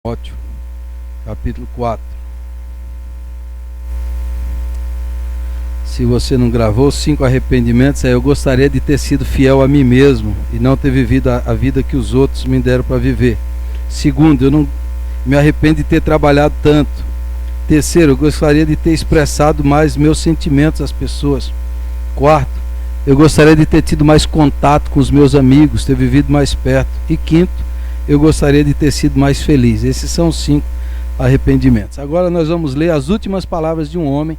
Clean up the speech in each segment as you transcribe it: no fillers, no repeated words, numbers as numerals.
Timóteo, capítulo 4. Se você não gravou 5 arrependimentos, eu gostaria de ter sido fiel a mim mesmo e não ter vivido a vida que os outros me deram para viver. Segundo, eu não me arrependo de ter trabalhado tanto. Terceiro, eu gostaria de ter expressado mais meus sentimentos às pessoas. Quarto, eu gostaria de ter tido mais contato com os meus amigos, ter vivido mais perto. E quinto, eu gostaria de ter sido mais feliz. Esses são os 5 arrependimentos. Agora nós vamos ler as últimas palavras de um homem,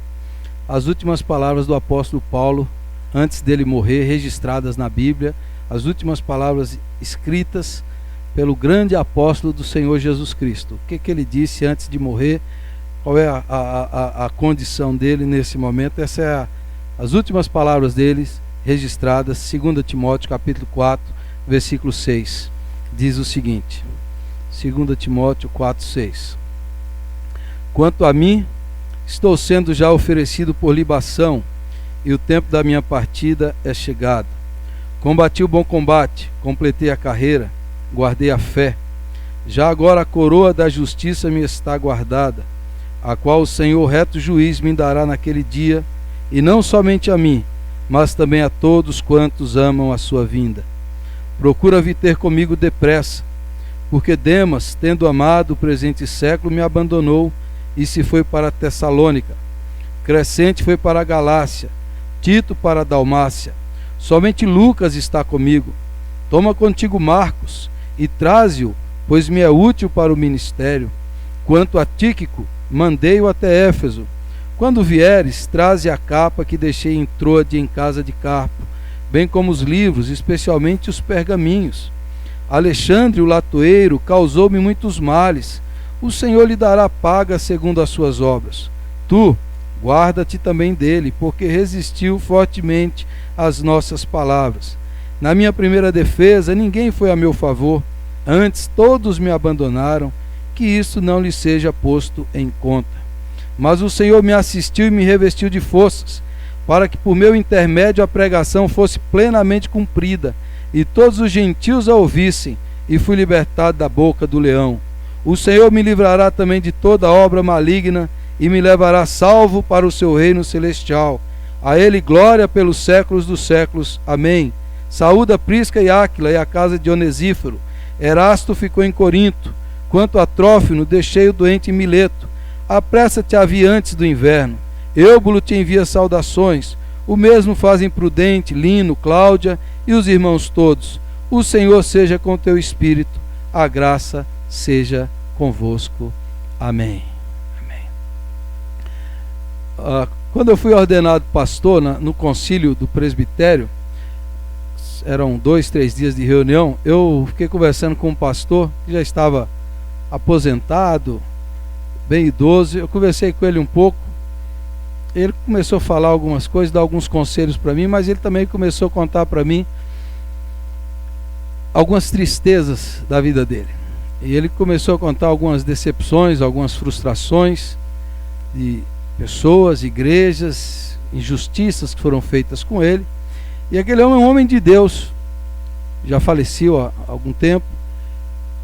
as últimas palavras do apóstolo Paulo, antes dele morrer, registradas na Bíblia, as últimas palavras escritas pelo grande apóstolo do Senhor Jesus Cristo. O que ele disse antes de morrer, qual é a condição dele nesse momento. Essas são as últimas palavras dele, registradas, 2 Timóteo capítulo 4, versículo 6. Diz o seguinte, 2 Timóteo 4, 6. Quanto a mim, estou sendo já oferecido por libação, e o tempo da minha partida é chegado. Combati o bom combate, completei a carreira, guardei a fé. Já agora a coroa da justiça me está guardada, a qual o Senhor reto juiz me dará naquele dia, e não somente a mim, mas também a todos quantos amam a sua vinda. Procura vir ter comigo depressa, porque Demas, tendo amado o presente século, me abandonou e se foi para a Tessalônica. Crescente foi para a Galácia, Tito para a Dalmácia. Somente Lucas está comigo. Toma contigo Marcos e traze-o, pois me é útil para o ministério. Quanto a Tíquico, mandei-o até Éfeso. Quando vieres, traze a capa que deixei em Troade em casa de Carpo, bem como os livros, especialmente os pergaminhos. Alexandre, o latoeiro, causou-me muitos males. O Senhor lhe dará paga segundo as suas obras. Tu, guarda-te também dele, porque resistiu fortemente às nossas palavras. Na minha primeira defesa, ninguém foi a meu favor. Antes, todos me abandonaram. Que isso não lhe seja posto em conta. Mas o Senhor me assistiu e me revestiu de forças, para que por meu intermédio a pregação fosse plenamente cumprida, e todos os gentios a ouvissem, e fui libertado da boca do leão. O Senhor me livrará também de toda obra maligna, e me levará salvo para o seu reino celestial. A ele glória pelos séculos dos séculos. Amém. Saúda Prisca e Áquila e a casa de Onesíforo. Erasto ficou em Corinto. Quanto a Trófimo, deixei o doente em Mileto. Apressa-te a vir antes do inverno. Eubulo te envia saudações. O mesmo fazem Prudente, Lino, Cláudia e os irmãos todos. O Senhor seja com teu espírito. A graça seja convosco. Amém. Amém. Quando eu fui ordenado pastor no concílio do presbitério, eram 2, 3 dias de reunião, eu fiquei conversando com um pastor que já estava aposentado, bem idoso. Eu conversei com ele um pouco. Ele começou a falar algumas coisas, dar alguns conselhos para mim, mas ele também começou a contar para mim algumas tristezas da vida dele. E ele começou a contar algumas decepções, algumas frustrações de pessoas, igrejas, injustiças que foram feitas com ele. E aquele homem é um homem de Deus, já faleceu há algum tempo,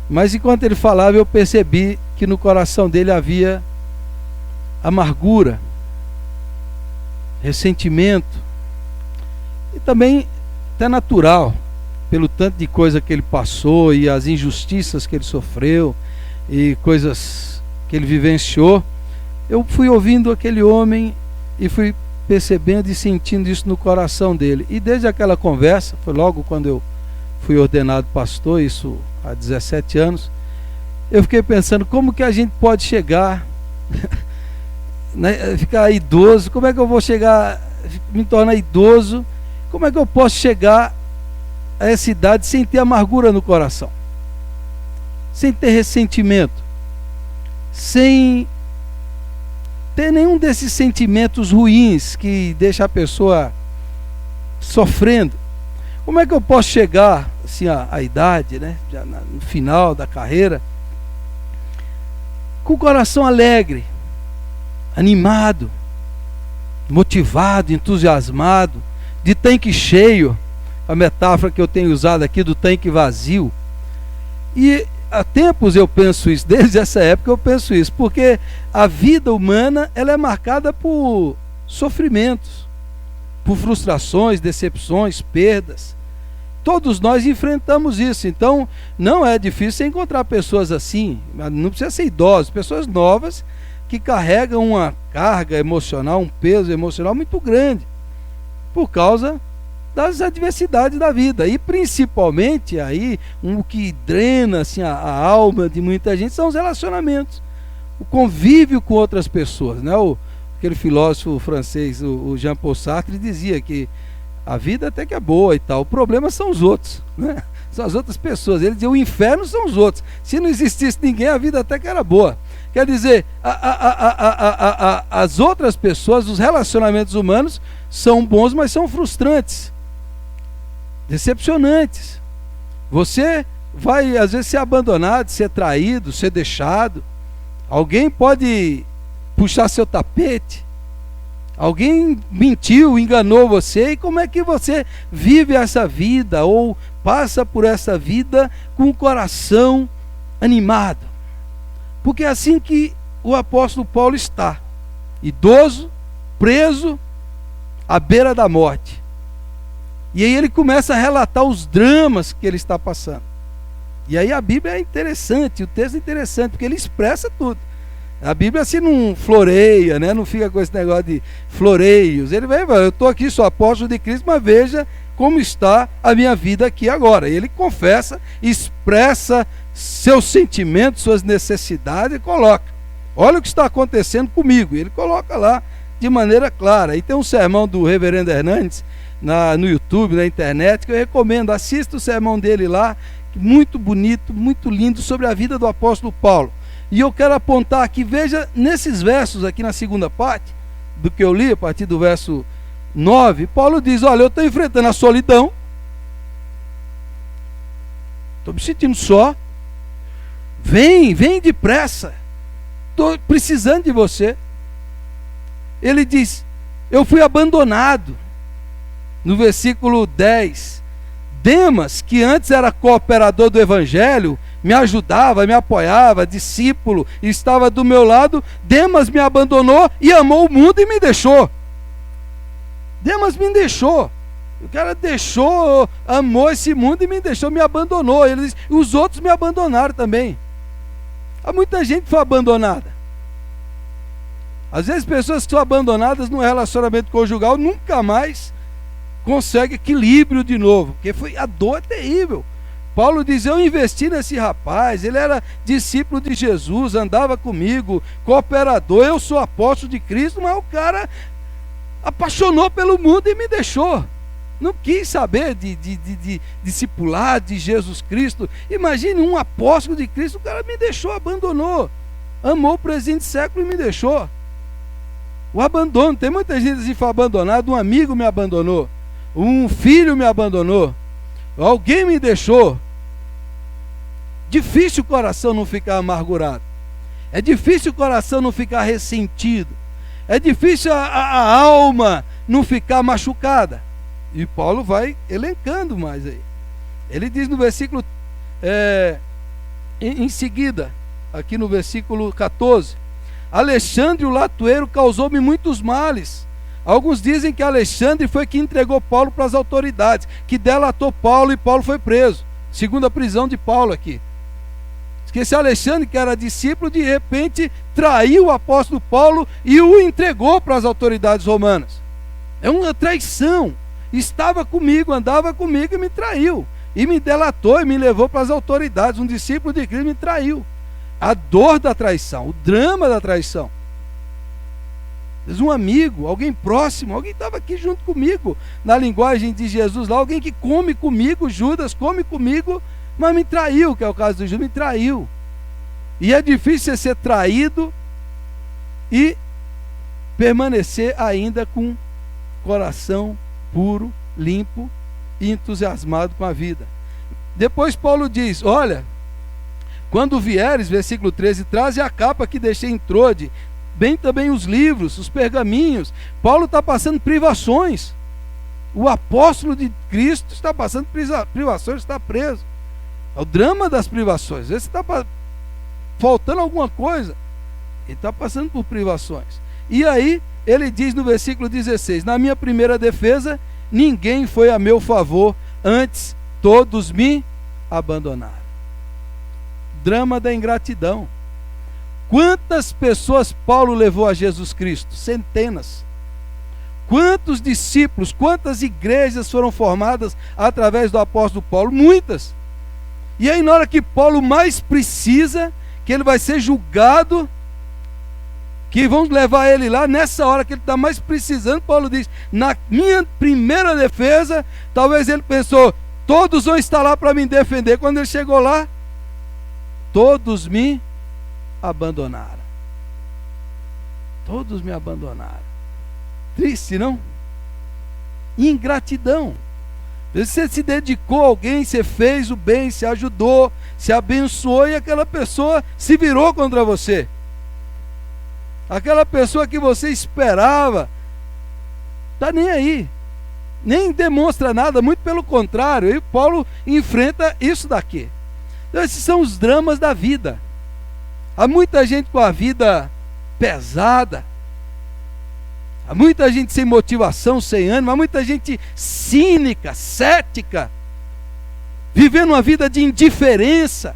mas enquanto ele falava eu percebi que no coração dele havia amargura, ressentimento, e também até natural, pelo tanto de coisa que ele passou e as injustiças que ele sofreu e coisas que ele vivenciou. Eu fui ouvindo aquele homem e fui percebendo e sentindo isso no coração dele. E desde aquela conversa, foi logo quando eu fui ordenado pastor, isso há 17 anos, eu fiquei pensando como que a gente pode chegar ficar idoso, como é que eu vou chegar, me tornar idoso, como é que eu posso chegar a essa idade sem ter amargura no coração, sem ter ressentimento, sem ter nenhum desses sentimentos ruins que deixa a pessoa sofrendo. Como é que eu posso chegar assim à idade, né, já no final da carreira, com o coração alegre, animado, motivado, entusiasmado, de tanque cheio, a metáfora que eu tenho usado aqui do tanque vazio. E há tempos eu penso isso, desde essa época eu penso isso, porque a vida humana ela é marcada por sofrimentos, por frustrações, decepções, perdas. Todos nós enfrentamos isso, então não é difícil encontrar pessoas assim, não precisa ser idosos, pessoas novas que carregam uma carga emocional, um peso emocional muito grande, por causa das adversidades da vida, e principalmente aí, o que drena assim, a alma de muita gente são os relacionamentos, o convívio com outras pessoas, né? Aquele filósofo francês, o Jean-Paul Sartre, dizia que a vida até que é boa e tal, o problema são os outros, né? São as outras pessoas. Ele dizia, o inferno são os outros. Se não existisse ninguém, a vida até que era boa. Quer dizer, as outras pessoas, os relacionamentos humanos são bons, mas são frustrantes, decepcionantes. Você vai às vezes ser abandonado, ser traído, ser deixado. Alguém pode puxar seu tapete. Alguém mentiu, enganou você, e como é que você vive essa vida, ou passa por essa vida com o coração animado? Porque é assim que o apóstolo Paulo está, idoso, preso, à beira da morte. E aí ele começa a relatar os dramas que ele está passando. E aí a Bíblia é interessante, o texto é interessante, porque ele expressa tudo. A Bíblia assim não floreia, né? Não fica com esse negócio de floreios. Ele vai, eu estou aqui, sou apóstolo de Cristo, mas veja como está a minha vida aqui agora. E ele confessa, expressa seus sentimentos, suas necessidades e coloca. Olha o que está acontecendo comigo. E ele coloca lá de maneira clara. E tem um sermão do reverendo Hernandes no YouTube, na internet, que eu recomendo. Assista o sermão dele lá, muito bonito, muito lindo, sobre a vida do apóstolo Paulo. E eu quero apontar aqui, veja, nesses versos aqui na segunda parte, do que eu li, a partir do verso 9, Paulo diz, olha, eu estou enfrentando a solidão, estou me sentindo só, vem depressa, estou precisando de você. Ele diz, eu fui abandonado, no versículo 10, Demas, que antes era cooperador do evangelho, me ajudava, me apoiava, discípulo, estava do meu lado. Demas me abandonou e amou o mundo e me deixou. Demas me deixou. O cara deixou, amou esse mundo e me deixou, me abandonou. Ele diz, os outros me abandonaram também. Há muita gente que foi abandonada. Às vezes pessoas que são abandonadas no relacionamento conjugal nunca mais conseguem equilíbrio de novo, porque a dor é terrível. Paulo diz, eu investi nesse rapaz, ele era discípulo de Jesus, andava comigo, cooperador, eu sou apóstolo de Cristo, mas o cara apaixonou pelo mundo e me deixou. Não quis saber de discipular de Jesus Cristo. Imagine um apóstolo de Cristo, o cara me deixou, abandonou. Amou o presente século e me deixou. O abandono, tem muita gente assim, foi abandonado, um amigo me abandonou, um filho me abandonou, alguém me deixou. Difícil o coração não ficar amargurado. É difícil o coração não ficar ressentido. É difícil a alma não ficar machucada. E Paulo vai elencando mais aí. Ele diz no versículo, em seguida, aqui no versículo 14, Alexandre o latueiro causou-me muitos males. Alguns dizem que Alexandre foi quem entregou Paulo para as autoridades, que delatou Paulo e Paulo foi preso. Segunda prisão de Paulo aqui. Que esse Alexandre, que era discípulo, de repente traiu o apóstolo Paulo e o entregou para as autoridades romanas. É uma traição. Estava comigo, andava comigo e me traiu. E me delatou e me levou para as autoridades. Um discípulo de Cristo me traiu. A dor da traição, o drama da traição. Um amigo, alguém próximo, alguém estava aqui junto comigo, na linguagem de Jesus lá, alguém que come comigo, Judas come comigo, mas me traiu, que é o caso do Judas, me traiu. E é difícil ser traído e permanecer ainda com coração puro, limpo e entusiasmado com a vida. Depois Paulo diz, olha, quando vieres, versículo 13, traze a capa que deixei em Trode, bem também os livros, os pergaminhos. Paulo está passando privações. O apóstolo de Cristo está passando privações, está preso. É o drama das privações. Às vezes está faltando alguma coisa, ele está passando por privações. E aí ele diz no versículo 16: na minha primeira defesa, ninguém foi a meu favor, antes todos me abandonaram. Drama da ingratidão. Quantas pessoas Paulo levou a Jesus Cristo? Centenas. Quantos discípulos, quantas igrejas foram formadas através do apóstolo Paulo? Muitas. E aí na hora que Paulo mais precisa, que ele vai ser julgado, que vão levar ele lá, nessa hora que ele está mais precisando, Paulo diz: na minha primeira defesa, talvez ele pensou, todos vão estar lá para me defender. Quando ele chegou lá, todos me abandonaram. Todos me abandonaram. Triste, não? Ingratidão. Você se dedicou a alguém, você fez o bem, se ajudou, se abençoou, e aquela pessoa se virou contra você. Aquela pessoa que você esperava, está nem aí, nem demonstra nada, muito pelo contrário. E Paulo enfrenta isso daqui. Então esses são os dramas da vida. Há muita gente com a vida pesada, há muita gente sem motivação, sem ânimo, há muita gente cínica, cética, vivendo uma vida de indiferença,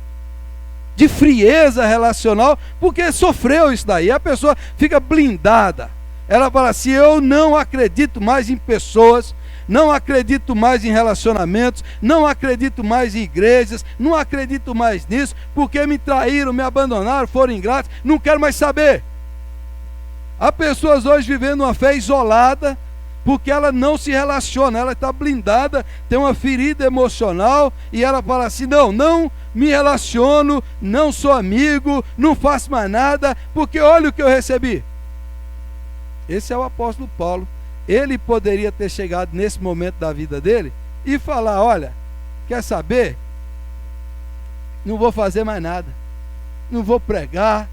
de frieza relacional, porque sofreu isso daí. A pessoa fica blindada. Ela fala assim: eu não acredito mais em pessoas, não acredito mais em relacionamentos, não acredito mais em igrejas, não acredito mais nisso, porque me traíram, me abandonaram, foram ingratos, não quero mais saber. Há pessoas hoje vivendo uma fé isolada, porque ela não se relaciona, ela está blindada, tem uma ferida emocional, e ela fala assim: não me relaciono, não sou amigo, não faço mais nada, porque olha o que eu recebi. Esse é o apóstolo Paulo. Ele poderia ter chegado nesse momento da vida dele e falar: olha, quer saber? Não vou fazer mais nada, não vou pregar,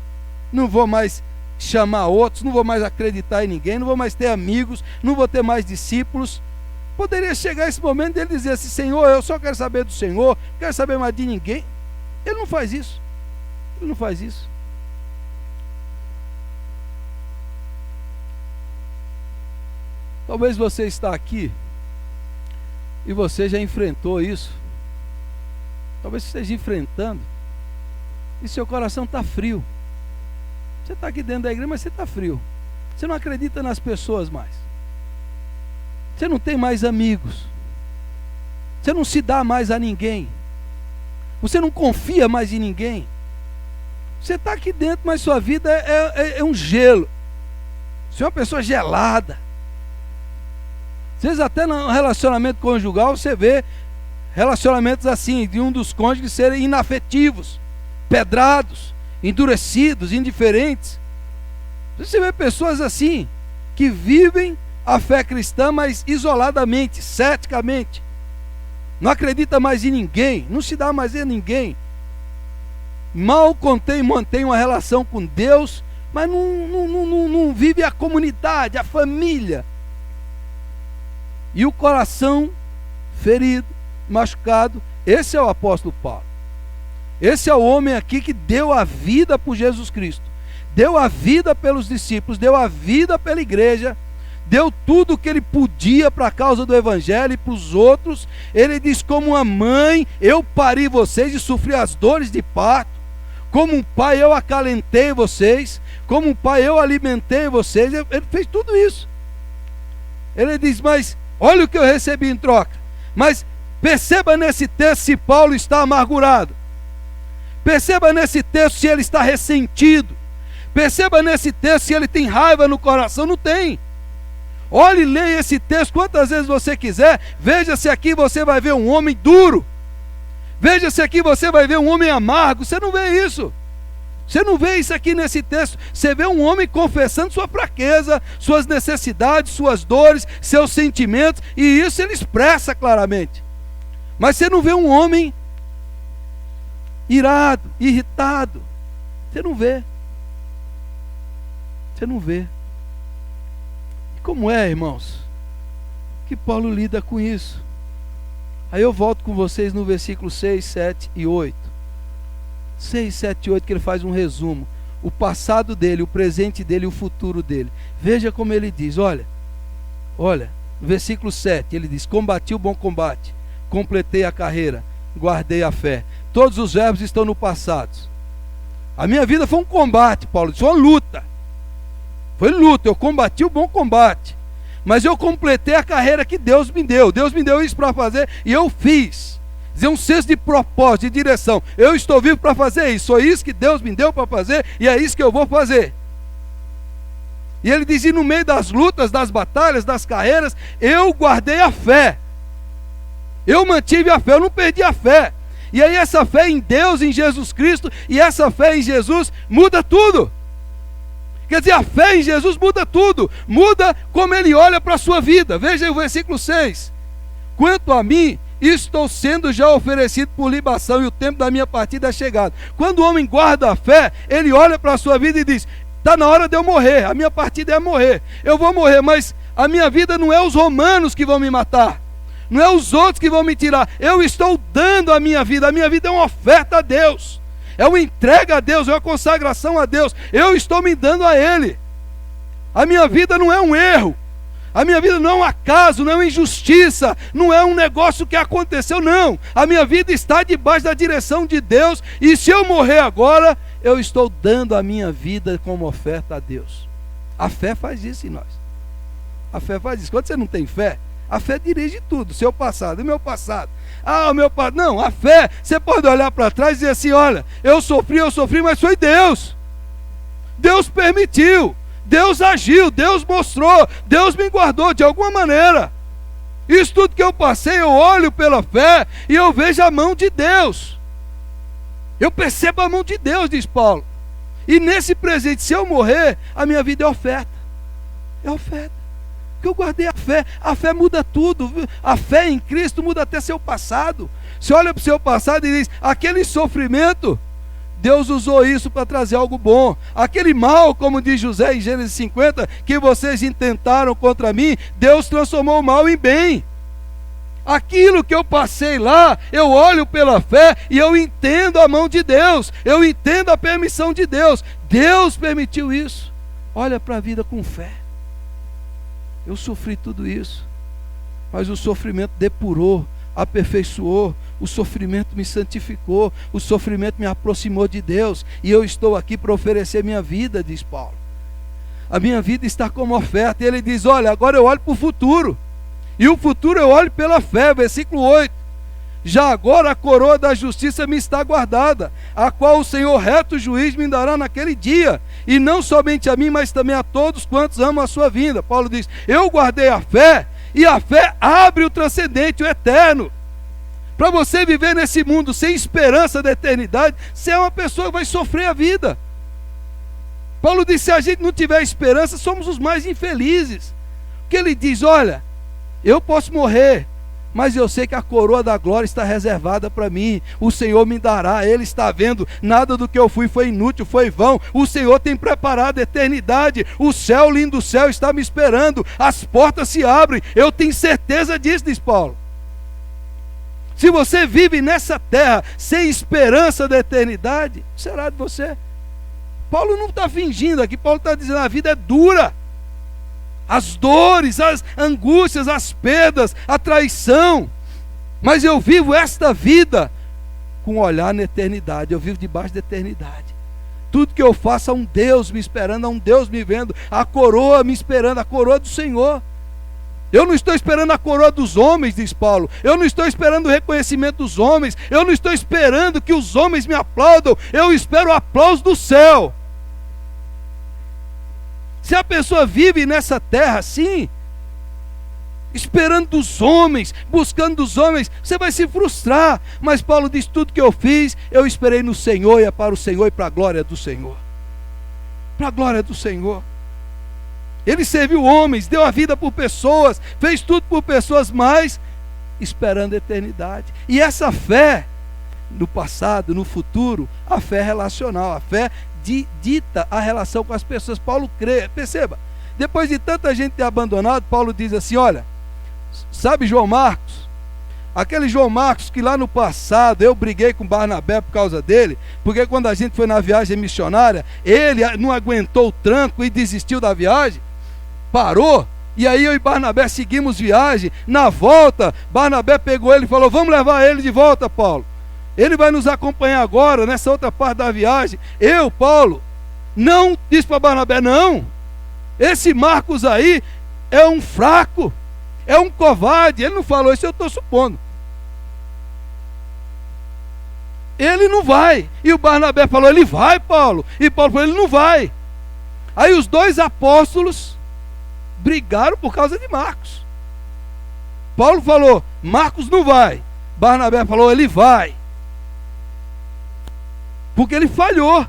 não vou mais chamar outros, não vou mais acreditar em ninguém, não vou mais ter amigos, não vou ter mais discípulos. Poderia chegar esse momento dele dizer assim: Senhor, eu só quero saber do Senhor, não quero saber mais de ninguém. Ele não faz isso. Ele não faz isso. Talvez você está aqui e você já enfrentou isso. Talvez você esteja enfrentando e seu coração está frio. Você está aqui dentro da igreja, mas você está frio. Você não acredita nas pessoas mais. Você não tem mais amigos. Você não se dá mais a ninguém. Você não confia mais em ninguém. Você está aqui dentro, mas sua vida é um gelo. Você é uma pessoa gelada. Às vezes até no relacionamento conjugal você vê relacionamentos assim, de um dos cônjuges serem inafetivos, pedrados, endurecidos, indiferentes. Você vê pessoas assim, que vivem a fé cristã, mas isoladamente, ceticamente. Não acredita mais em ninguém, não se dá mais a ninguém. Mal mantém uma relação com Deus, mas não vive a comunidade, a família. E o coração ferido, machucado. Esse é o apóstolo Paulo. Esse é o homem aqui que deu a vida por Jesus Cristo, deu a vida pelos discípulos, deu a vida pela igreja, deu tudo o que ele podia para a causa do evangelho e para os outros. Ele diz: como uma mãe eu pari vocês e sofri as dores de parto, como um pai eu acalentei vocês, como um pai eu alimentei vocês. Ele fez tudo isso. Ele diz: mas olha o que eu recebi em troca. Mas perceba nesse texto se Paulo está amargurado. Perceba nesse texto se ele está ressentido. Perceba nesse texto se ele tem raiva no coração. Não tem. Olhe e leia esse texto quantas vezes você quiser. Veja se aqui você vai ver um homem duro. Veja se aqui você vai ver um homem amargo. Você não vê isso. Você não vê isso aqui nesse texto. Você vê um homem confessando sua fraqueza, suas necessidades, suas dores, seus sentimentos. E isso ele expressa claramente. Mas você não vê um homem irado, irritado. Você não vê. Você não vê. E como é, irmãos, que Paulo lida com isso? Aí eu volto com vocês no versículo 6, 7 e 8. 6, 7 e 8, que ele faz um resumo. O passado dele, o presente dele e o futuro dele. Veja como ele diz, olha, no versículo 7, ele diz: combati o bom combate, completei a carreira, guardei a fé. Todos os verbos estão no passado. A minha vida foi um combate, Paulo disse, uma luta. Foi luta, eu combati o bom combate. Mas eu completei a carreira que Deus me deu. Deus me deu isso para fazer e eu fiz. Dizer um senso de propósito, de direção. Eu estou vivo para fazer isso. Foi isso que Deus me deu para fazer e é isso que eu vou fazer. E ele diz, e no meio das lutas, das batalhas, das carreiras, eu guardei a fé. Eu mantive a fé, eu não perdi a fé. E aí essa fé em Deus, em Jesus Cristo, e essa fé em Jesus muda tudo. Quer dizer, a fé em Jesus muda tudo. Muda como ele olha para a sua vida. Veja aí o versículo 6. Quanto a mim, estou sendo já oferecido por libação e o tempo da minha partida é chegado. Quando o homem guarda a fé, ele olha para a sua vida e diz, está na hora de eu morrer, a minha partida é morrer. Eu vou morrer, mas a minha vida não é os romanos que vão me matar. Não é os outros que vão me tirar. Eu estou dando a minha vida é uma oferta a Deus. É uma entrega a Deus, é uma consagração a Deus. Eu estou me dando a Ele. A minha vida não é um erro. A minha vida não é um acaso, não é uma injustiça, não é um negócio que aconteceu, não. A minha vida está debaixo da direção de Deus. E se eu morrer agora, eu estou dando a minha vida como oferta a Deus. A fé faz isso em nós. A fé faz isso. Quando você não tem fé, a fé dirige tudo, seu passado, o meu passado. O meu passado. Não, a fé, você pode olhar para trás e dizer assim, olha, eu sofri, mas foi Deus. Deus permitiu, Deus agiu, Deus mostrou, Deus me guardou de alguma maneira. Isso tudo que eu passei, eu olho pela fé e eu vejo a mão de Deus. Eu percebo a mão de Deus, diz Paulo. E nesse presente, se eu morrer, a minha vida é oferta. É oferta. Porque eu guardei a fé muda tudo, a fé em Cristo muda até seu passado. Você olha para o seu passado e diz, aquele sofrimento, Deus usou isso para trazer algo bom. Aquele mal, como diz José em Gênesis 50, que vocês intentaram contra mim, Deus transformou o mal em bem. Aquilo que eu passei lá, eu olho pela fé e eu entendo a mão de Deus, eu entendo a permissão de Deus. Deus permitiu isso. Olha para a vida com fé. Eu sofri tudo isso, mas o sofrimento depurou, aperfeiçoou, o sofrimento me santificou, o sofrimento me aproximou de Deus, e eu estou aqui para oferecer minha vida, diz Paulo. A minha vida está como oferta, e ele diz, olha, agora eu olho para o futuro, e o futuro eu olho pela fé, versículo 8. Já agora a coroa da justiça me está guardada, a qual o Senhor reto juiz me dará naquele dia, e não somente a mim, mas também a todos quantos amam a sua vinda. Paulo diz, eu guardei a fé, e a fé abre o transcendente, o eterno. Para você viver nesse mundo sem esperança da eternidade, você é uma pessoa que vai sofrer a vida. Paulo diz, se a gente não tiver esperança, somos os mais infelizes. Porque ele diz, olha, eu posso morrer, mas eu sei que a coroa da glória está reservada para mim. O Senhor me dará, Ele está vendo. Nada do que eu fui foi inútil, foi vão. O Senhor tem preparado a eternidade. O céu, lindo céu, está me esperando. As portas se abrem. Eu tenho certeza disso, diz Paulo. Se você vive nessa terra sem esperança da eternidade, será de você? Paulo não está fingindo aqui. Paulo está dizendo, a vida é dura. As dores, as angústias, as perdas, a traição. Mas eu vivo esta vida com um olhar na eternidade. Eu vivo debaixo da eternidade. Tudo que eu faço há um Deus me esperando, há um Deus me vendo, a coroa me esperando, a coroa do Senhor. Eu não estou esperando a coroa dos homens, diz Paulo. Eu não estou esperando o reconhecimento dos homens. Eu não estou esperando que os homens me aplaudam. Eu espero o aplauso do céu. Se a pessoa vive nessa terra assim, esperando dos homens, buscando dos homens, você vai se frustrar. Mas Paulo diz, tudo que eu fiz, eu esperei no Senhor, e é para o Senhor e para a glória do Senhor. Para a glória do Senhor. Ele serviu homens, deu a vida por pessoas, fez tudo por pessoas, mas esperando a eternidade. E essa fé, no passado, no futuro, a fé relacional, a fé dita a relação com as pessoas. Paulo crê, perceba, depois de tanta gente ter abandonado, Paulo diz assim, olha, sabe João Marcos, Aquele João Marcos que lá no passado eu briguei com Barnabé por causa dele, porque quando a gente foi na viagem missionária, ele não aguentou o tranco e desistiu da viagem, parou, e aí eu e Barnabé seguimos viagem. Na volta, Barnabé pegou ele e falou: vamos levar ele de volta, Paulo. Ele vai nos acompanhar agora, nessa outra parte da viagem. Eu, Paulo, não disse para Barnabé: não, esse Marcos aí é um fraco, é um covarde. Ele não falou isso, eu estou supondo. Ele não vai. E o Barnabé falou: ele vai, Paulo. E Paulo falou: ele não vai. Aí os dois apóstolos brigaram por causa de Marcos. Paulo falou: Marcos não vai. Barnabé falou: ele vai. Porque ele falhou.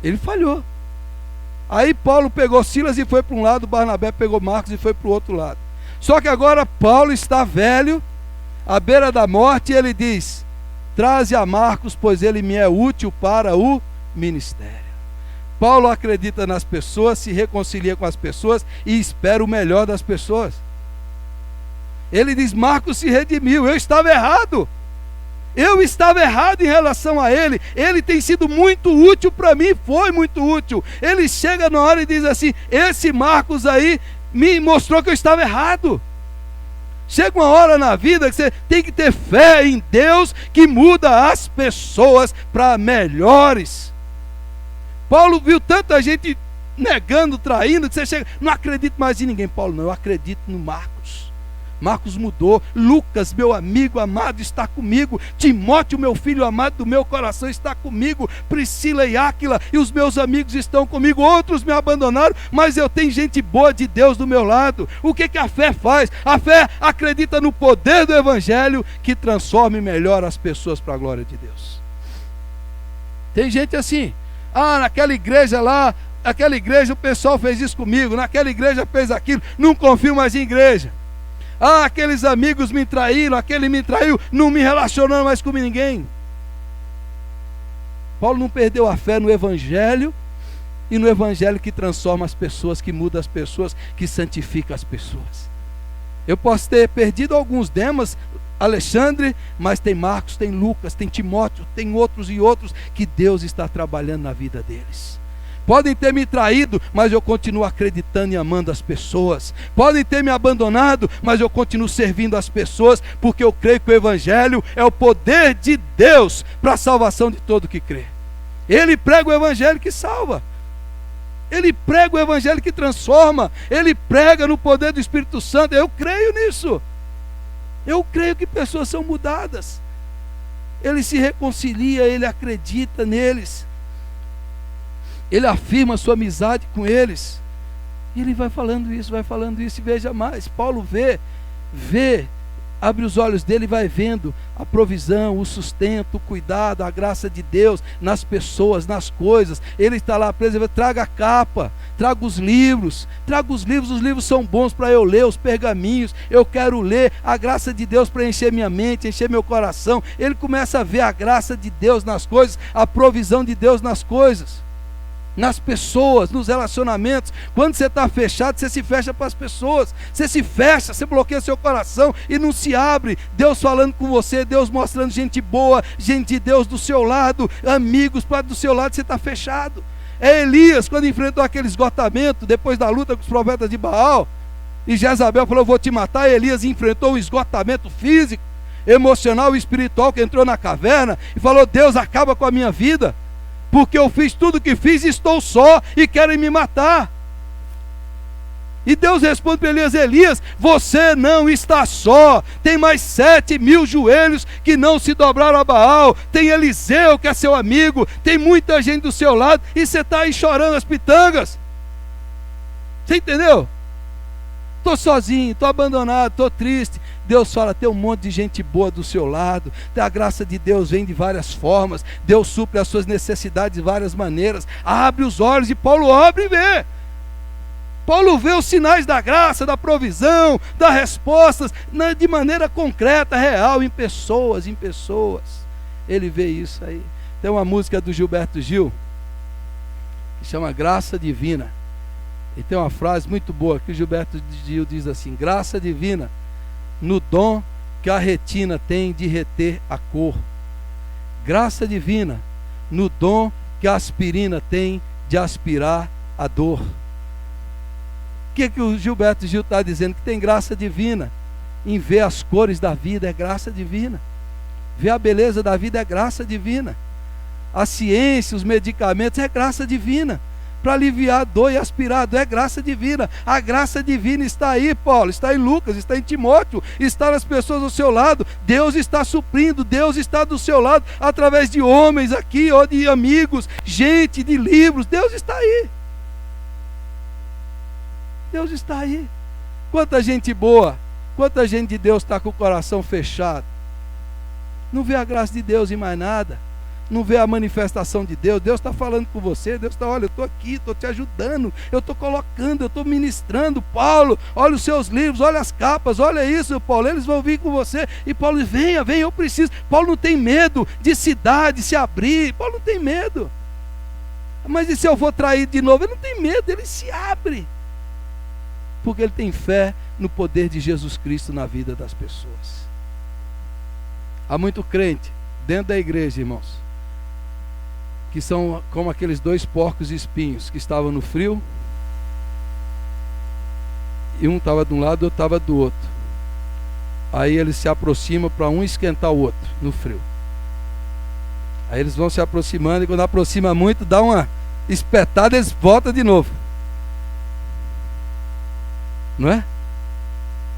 Ele falhou. Aí Paulo pegou Silas e foi para um lado, Barnabé pegou Marcos e foi para o outro lado. Só que agora Paulo está velho, à beira da morte, e ele diz: traze a Marcos, pois ele me é útil para o ministério. Paulo acredita nas pessoas, se reconcilia com as pessoas e espera o melhor das pessoas. Ele diz: Marcos se redimiu, eu estava errado. Eu estava errado em relação a ele. Ele tem sido muito útil para mim, foi muito útil. Ele chega na hora e diz assim: esse Marcos aí me mostrou que eu estava errado. Chega uma hora na vida que você tem que ter fé em Deus, que muda as pessoas para melhores. Paulo viu tanta gente negando, traindo, que você chega: não acredito mais em ninguém. Paulo: não, eu acredito no Marcos. Marcos mudou. Lucas, meu amigo amado, está comigo. Timóteo, meu filho amado do meu coração, está comigo. Priscila e Áquila e os meus amigos estão comigo. Outros me abandonaram, mas eu tenho gente boa de Deus do meu lado. O que a fé faz? A fé acredita no poder do Evangelho, que transforma e melhora as pessoas para a glória de Deus. Tem gente assim: ah, naquela igreja lá, naquela igreja o pessoal fez isso comigo, naquela igreja fez aquilo, não confio mais em igreja. Ah, aqueles amigos me traíram, aquele me traiu, não me relacionando mais com ninguém. Paulo não perdeu a fé no Evangelho, e no Evangelho que transforma as pessoas, que muda as pessoas, que santifica as pessoas. Eu posso ter perdido alguns Demas, Alexandre, mas tem Marcos, tem Lucas, tem Timóteo, tem outros e outros que Deus está trabalhando na vida deles. Podem ter me traído, mas eu continuo acreditando e amando as pessoas. Podem ter me abandonado, mas eu continuo servindo as pessoas, porque eu creio que o Evangelho é o poder de Deus para a salvação de todo que crê. Ele prega o Evangelho que salva. Ele prega o Evangelho que transforma. Ele prega no poder do Espírito Santo. Eu creio nisso. Eu creio que pessoas são mudadas. Ele se reconcilia, ele acredita neles. Ele afirma a sua amizade com eles. E ele vai falando isso, e veja mais. Paulo vê, abre os olhos dele e vai vendo a provisão, o sustento, o cuidado, a graça de Deus nas pessoas, nas coisas. Ele está lá preso, ele vai: traga a capa, traga os livros, os livros são bons para eu ler, os pergaminhos, eu quero ler, a graça de Deus para encher minha mente, encher meu coração. Ele começa a ver a graça de Deus nas coisas, a provisão de Deus nas coisas, nas pessoas, nos relacionamentos. Quando você está fechado, você se fecha para as pessoas, você se fecha, você bloqueia seu coração e não se abre. Deus falando com você, Deus mostrando gente boa, gente de Deus do seu lado, amigos do seu lado, você está fechado. É Elias, quando enfrentou aquele esgotamento, depois da luta com os profetas de Baal, e Jezabel falou: eu vou te matar. Elias enfrentou o esgotamento físico, emocional e espiritual, que entrou na caverna e falou: Deus, acaba com a minha vida, porque eu fiz tudo o que fiz e estou só e querem me matar. E Deus responde para Elias: Elias, você não está só, tem mais 7.000 joelhos que não se dobraram a Baal, tem Eliseu que é seu amigo, tem muita gente do seu lado, e você está aí chorando as pitangas. Você entendeu? Estou sozinho, estou abandonado, estou triste. Deus fala: tem um monte de gente boa do seu lado. A graça de Deus vem de várias formas. Deus supre as suas necessidades de várias maneiras. Abre os olhos, e Paulo abre e vê. Paulo vê os sinais da graça, da provisão, das respostas, de maneira concreta, real, em pessoas. Ele vê isso aí. Tem uma música do Gilberto Gil que chama Graça Divina. E tem uma frase muito boa que o Gilberto Gil diz assim: graça divina no dom que a retina tem de reter a cor. Graça divina no dom que a aspirina tem de aspirar a dor. O que o Gilberto Gil está dizendo? Que tem graça divina em ver as cores da vida, é graça divina. Ver a beleza da vida é graça divina. A ciência, os medicamentos, é graça divina. Para aliviar a dor e aspirar a dor, é graça divina. A graça divina está aí, Paulo, está em Lucas, está em Timóteo, está nas pessoas ao seu lado. Deus está suprindo, Deus está do seu lado, através de homens aqui, ou de amigos, gente, de livros. Deus está aí. Deus está aí. Quanta gente boa, quanta gente de Deus está com o coração fechado. Não vê a graça de Deus em mais nada. Não vê a manifestação de Deus. Deus está falando com você. Deus está, olha, eu estou aqui, estou te ajudando, eu estou colocando, eu estou ministrando. Paulo, olha os seus livros, olha as capas, olha isso, Paulo, eles vão vir com você. E Paulo, venha, eu preciso. Paulo não tem medo de cidade, se abrir. Paulo não tem medo. Mas e se eu for trair de novo? Ele não tem medo, ele se abre. Porque ele tem fé no poder de Jesus Cristo na vida das pessoas. Há muito crente dentro da igreja, irmãos, que são como aqueles 2 porcos espinhos que estavam no frio, e um estava de um lado e outro estava do outro. Aí eles se aproximam para um esquentar o outro no frio. Aí eles vão se aproximando, e quando aproxima muito, dá uma espetada, eles voltam de novo. Não é?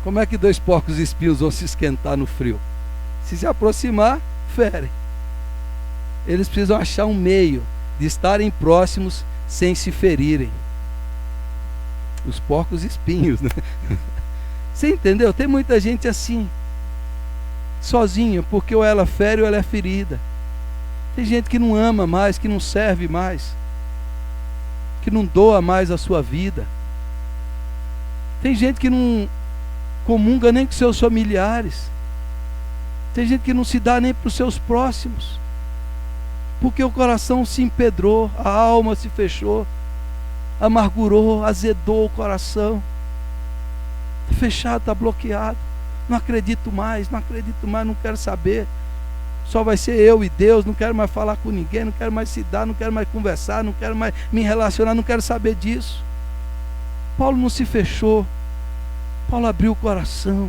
Como é que 2 porcos espinhos vão se esquentar no frio? Se aproximar, fere. Eles precisam achar um meio de estarem próximos sem se ferirem. Os porcos espinhos, né? Você entendeu? Tem muita gente assim, sozinha, porque ou ela fere ou ela é ferida. Tem gente que não ama mais, que não serve mais, que não doa mais a sua vida. Tem gente que não comunga nem com seus familiares. Tem gente que não se dá nem para os seus próximos, porque o coração se empedrou, a alma se fechou, amargurou, azedou o coração. Está fechado, está bloqueado. Não acredito mais, não quero saber. Só vai ser eu e Deus, não quero mais falar com ninguém, não quero mais se dar, não quero mais conversar, não quero mais me relacionar, não quero saber disso. Paulo não se fechou. Paulo abriu o coração.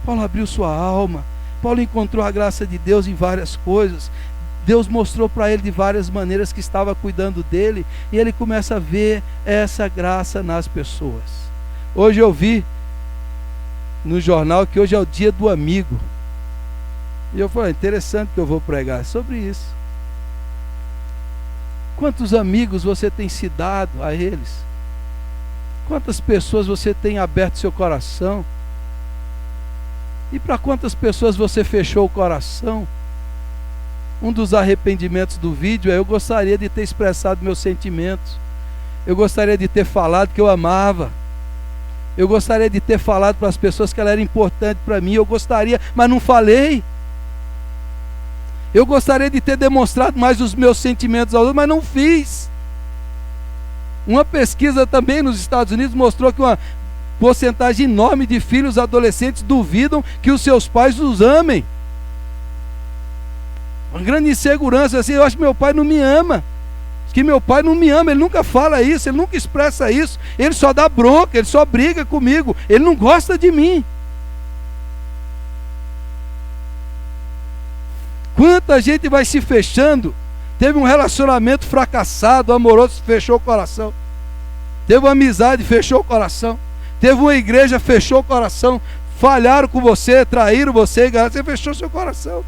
Paulo abriu sua alma. Paulo encontrou a graça de Deus em várias coisas. Deus mostrou para ele de várias maneiras que estava cuidando dele, e ele começa a ver essa graça nas pessoas. Hoje eu vi no jornal que hoje é o dia do amigo, e eu falei, interessante que eu vou pregar sobre isso. Quantos amigos você tem se dado a eles? Quantas pessoas você tem aberto seu coração? E para quantas pessoas você fechou o coração? Um dos arrependimentos do vídeo é: eu gostaria de ter expressado meus sentimentos. Eu gostaria de ter falado que eu amava. Eu gostaria de ter falado para as pessoas que ela era importante para mim. Eu gostaria, mas não falei. Eu gostaria de ter demonstrado mais os meus sentimentos aos outros, mas não fiz. Uma pesquisa também nos Estados Unidos mostrou que uma porcentagem enorme de filhos adolescentes duvidam que os seus pais os amem. Uma grande insegurança, assim, eu acho que meu pai não me ama. Que meu pai não me ama, ele nunca fala isso, ele nunca expressa isso, ele só dá bronca, ele só briga comigo, ele não gosta de mim. Quanta gente vai se fechando. Teve um relacionamento fracassado, amoroso, fechou o coração. Teve uma amizade, fechou o coração. Teve uma igreja, fechou o coração. Falharam com você, traíram você, você fechou seu coração.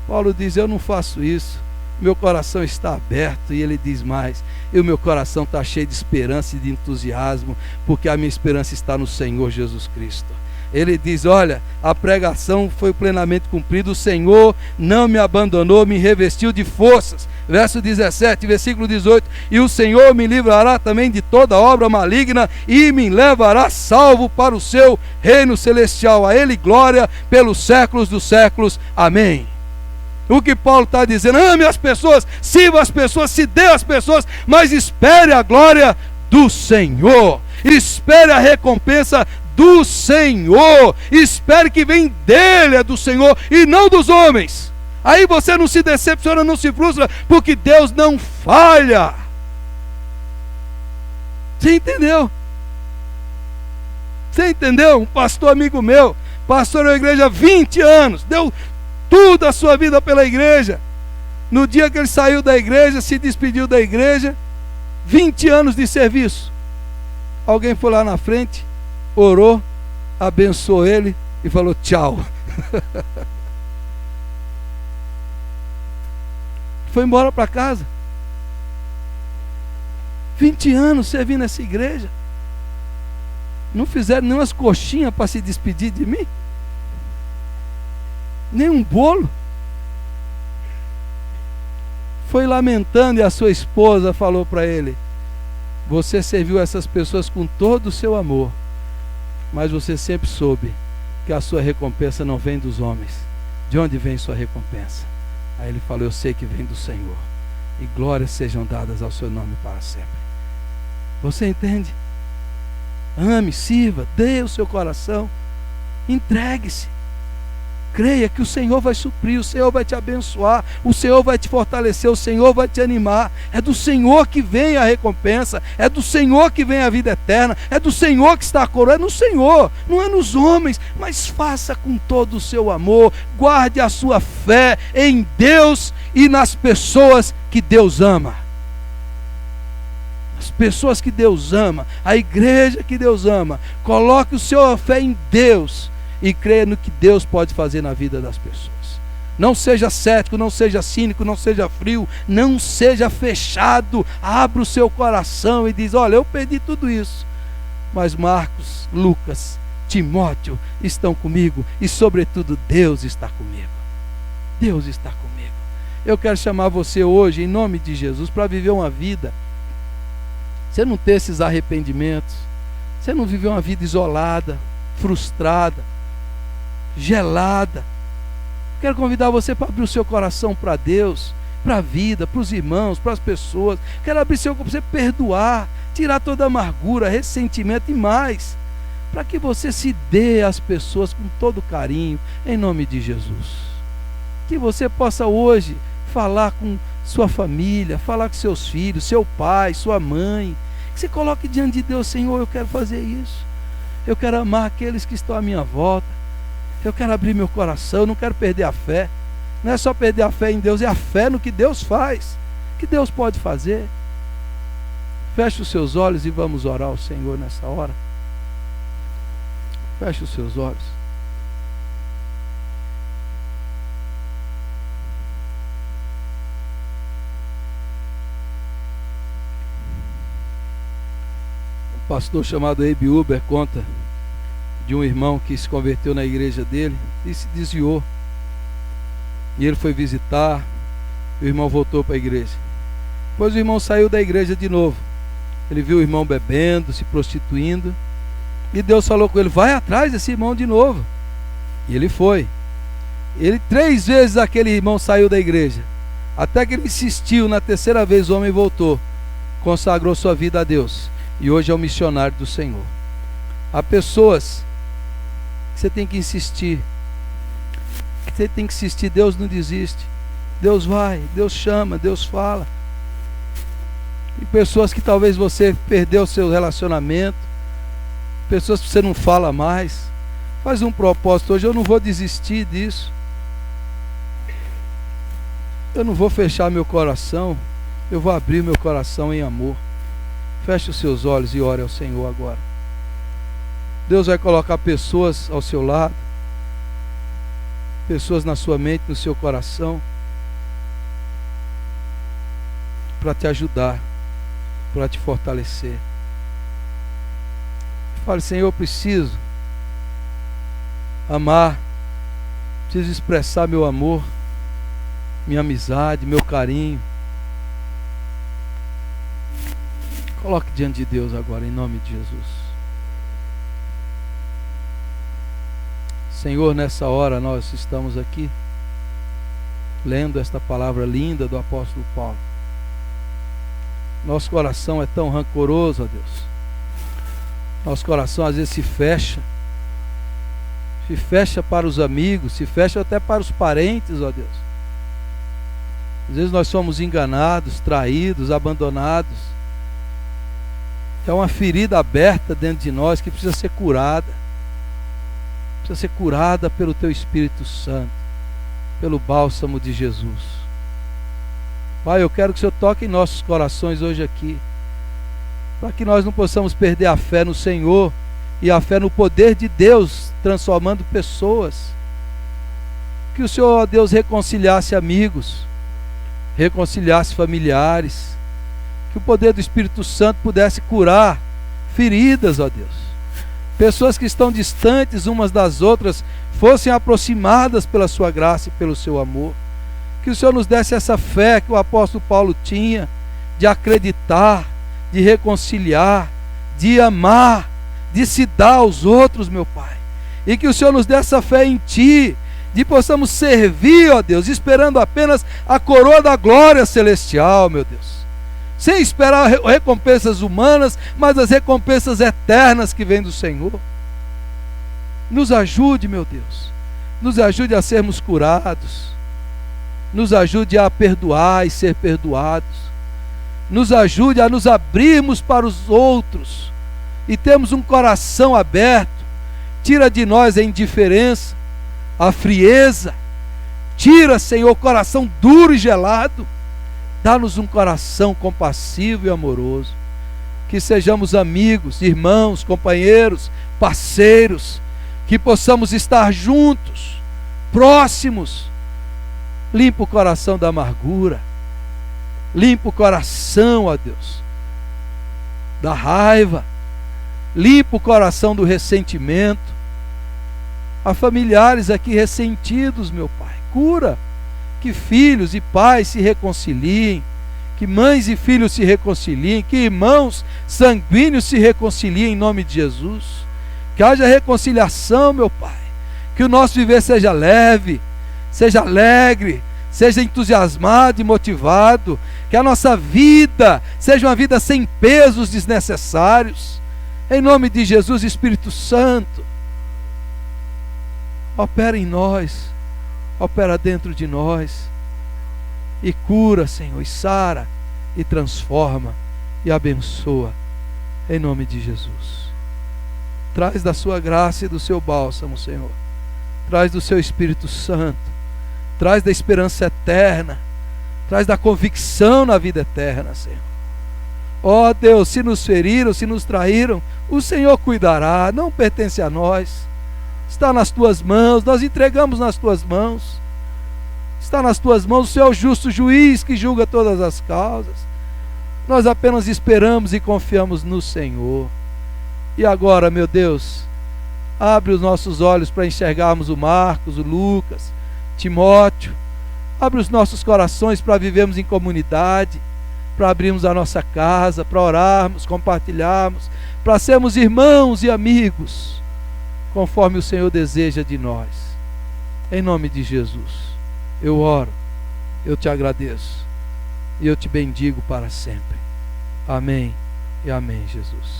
Paulo diz: eu não faço isso. Meu coração está aberto. E ele diz mais: e o meu coração está cheio de esperança e de entusiasmo, porque a minha esperança está no Senhor Jesus Cristo. Ele diz: olha, a pregação foi plenamente cumprida, o Senhor não me abandonou, me revestiu de forças. Verso 17, versículo 18: e o Senhor me livrará também de toda obra maligna e me levará salvo para o seu reino celestial. A Ele glória pelos séculos dos séculos. Amém. O que Paulo está dizendo: ame as pessoas, sirva as pessoas, se dê às pessoas, mas espere a glória do Senhor, espere a recompensa do Senhor. Espere que vem dele, é do Senhor e não dos homens. Aí você não se decepciona, não se frustra, porque Deus não falha. Você entendeu? Você entendeu? Um pastor amigo meu, pastor na igreja há 20 anos, deu tudo a sua vida pela igreja. No dia que ele saiu da igreja, se despediu da igreja, 20 anos de serviço. Alguém foi lá na frente, orou, abençoou ele e falou tchau. Foi embora para casa. 20 anos servindo essa igreja. Não fizeram nem umas coxinhas para se despedir de mim? Nem um bolo? Foi lamentando e a sua esposa falou para ele: você serviu essas pessoas com todo o seu amor, mas você sempre soube que a sua recompensa não vem dos homens. De onde vem sua recompensa? Aí ele falou: eu sei que vem do Senhor, e glórias sejam dadas ao seu nome para sempre. Você entende? Ame, sirva, dê o seu coração, entregue-se. Creia que o Senhor vai suprir, o Senhor vai te abençoar, o Senhor vai te fortalecer, o Senhor vai te animar. É do Senhor que vem a recompensa, é do Senhor que vem a vida eterna, é do Senhor que está a coroa, é no Senhor, não é nos homens. Mas faça com todo o seu amor, guarde a sua fé em Deus e nas pessoas que Deus ama. As pessoas que Deus ama, a igreja que Deus ama. Coloque o seu fé em Deus e creia no que Deus pode fazer na vida das pessoas. Não seja cético, não seja cínico, não seja frio, não seja fechado. Abra o seu coração e diz: olha, eu perdi tudo isso, mas Marcos, Lucas, Timóteo estão comigo, e sobretudo Deus está comigo. Deus está comigo. Eu quero chamar você hoje, em nome de Jesus, para viver uma vida. Você não ter esses arrependimentos, você não viver uma vida isolada, frustrada, gelada. Quero convidar você para abrir o seu coração para Deus, para a vida, para os irmãos, para as pessoas. Quero abrir seu coração para você perdoar, tirar toda a amargura, ressentimento e mais, para que você se dê às pessoas com todo carinho, em nome de Jesus. Que você possa hoje falar com sua família, falar com seus filhos, seu pai, sua mãe. Que você coloque diante de Deus: Senhor, eu quero fazer isso. Eu quero amar aqueles que estão à minha volta. Eu quero abrir meu coração, eu não quero perder a fé. Não é só perder a fé em Deus, é a fé no que Deus faz, que Deus pode fazer. Feche os seus olhos e vamos orar ao Senhor nessa hora. Feche os seus olhos. Um pastor chamado Abe Uber conta de um irmão que se converteu na igreja dele e se desviou. E ele foi visitar, o irmão voltou para a igreja. Depois o irmão saiu da igreja de novo. Ele viu o irmão bebendo, se prostituindo, e Deus falou com ele: vai atrás desse irmão de novo. E ele foi. 3 vezes aquele irmão saiu da igreja, até que ele insistiu. Na 3ª vez o homem voltou, consagrou sua vida a Deus, e hoje é um missionário do Senhor. Há pessoas que você tem que insistir. Você tem que insistir. Deus não desiste. Deus vai, Deus chama, Deus fala. Tem pessoas que talvez você perdeu o seu relacionamento, pessoas que você não fala mais. Faz um propósito hoje: eu não vou desistir disso. Eu não vou fechar meu coração, eu vou abrir meu coração em amor. Feche os seus olhos e ore ao Senhor agora. Deus vai colocar pessoas ao seu lado, pessoas na sua mente, no seu coração, para te ajudar, para te fortalecer. Fale: Senhor, eu preciso amar, preciso expressar meu amor, minha amizade, meu carinho. Coloque diante de Deus agora, em nome de Jesus. Senhor, nessa hora nós estamos aqui lendo esta palavra linda do apóstolo Paulo. Nosso coração é tão rancoroso, ó Deus. Nosso coração às vezes se fecha para os amigos, se fecha até para os parentes, ó Deus. Às vezes nós somos enganados, traídos, abandonados. É uma ferida aberta dentro de nós que precisa ser curada. Precisa ser curada pelo Teu Espírito Santo, pelo bálsamo de Jesus. Pai, eu quero que o Senhor toque em nossos corações hoje aqui, para que nós não possamos perder a fé no Senhor e a fé no poder de Deus transformando pessoas. Que o Senhor, ó Deus, reconciliasse amigos, reconciliasse familiares, que o poder do Espírito Santo pudesse curar feridas, ó Deus. Pessoas que estão distantes umas das outras fossem aproximadas pela sua graça e pelo seu amor. Que o Senhor nos desse essa fé que o apóstolo Paulo tinha, de acreditar, de reconciliar, de amar, de se dar aos outros, meu Pai. E que o Senhor nos dê essa fé em Ti, de possamos servir, ó Deus, esperando apenas a coroa da glória celestial, meu Deus. Sem esperar recompensas humanas, mas as recompensas eternas que vêm do Senhor. Nos ajude, meu Deus. Nos ajude a sermos curados. Nos ajude a perdoar e ser perdoados. Nos ajude a nos abrirmos para os outros e termos um coração aberto. Tira de nós a indiferença, a frieza. Tira, Senhor, o coração duro e gelado. Dá-nos um coração compassivo e amoroso. Que sejamos amigos, irmãos, companheiros, parceiros. Que possamos estar juntos, próximos. Limpa o coração da amargura. Limpa o coração, ó Deus, da raiva. Limpa o coração do ressentimento. Há familiares aqui ressentidos, meu Pai. Cura. Que filhos e pais se reconciliem, que mães e filhos se reconciliem, que irmãos sanguíneos se reconciliem em nome de Jesus. Que haja reconciliação, meu Pai. Que o nosso viver seja leve, seja alegre, seja entusiasmado e motivado. Que a nossa vida seja uma vida sem pesos desnecessários. Em nome de Jesus, Espírito Santo, opera em nós. Opera dentro de nós e cura, Senhor, e sara, e transforma, e abençoa, em nome de Jesus. Traz da sua graça e do seu bálsamo, Senhor. Traz do seu Espírito Santo. Traz da esperança eterna. Traz da convicção na vida eterna, Senhor. Ó Deus, se nos feriram, se nos traíram, o Senhor cuidará, não pertence a nós. Está nas tuas mãos, nós entregamos nas tuas mãos. Está nas tuas mãos, o Senhor é o justo juiz que julga todas as causas. Nós apenas esperamos e confiamos no Senhor. E agora, meu Deus, abre os nossos olhos para enxergarmos o Marcos, o Lucas, Timóteo. Abre os nossos corações para vivermos em comunidade, para abrirmos a nossa casa, para orarmos, compartilharmos, para sermos irmãos e amigos, conforme o Senhor deseja de nós. Em nome de Jesus, eu oro, eu te agradeço e eu te bendigo para sempre. Amém e amém, Jesus.